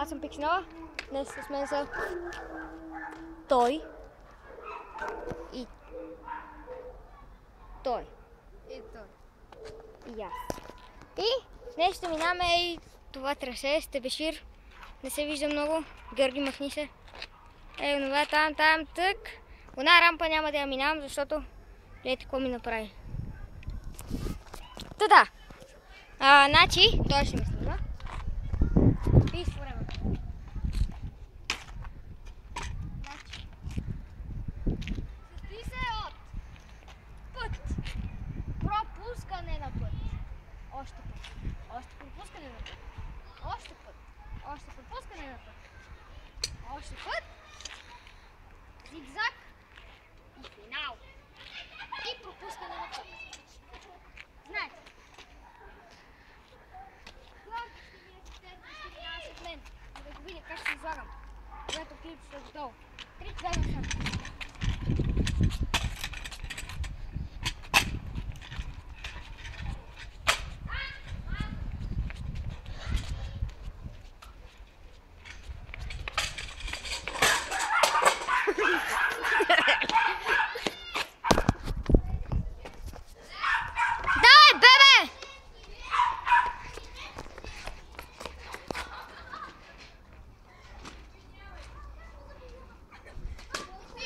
Аз съм Пикснова. Днес с мен са той и той. И той. И аз. И днес ще минаваме и това трасе с Тебешир. Не се вижда много. Георги, махни се. Това там, тък. Една рампа няма да я минавам, защото гледайте какво ми направи. Та. Значи, той ще ме снима. Peace forever. Значи, състои се от път, пропускане на път, още път, още пропускане на път, още път, още пропускане на път, още път, зигзаг и финал. И пропускане на път. Знаете, да го видя как ще излагам, когато клип ще е готово. 3 заедно съм. Давай, бебе!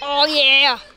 Oh yeah!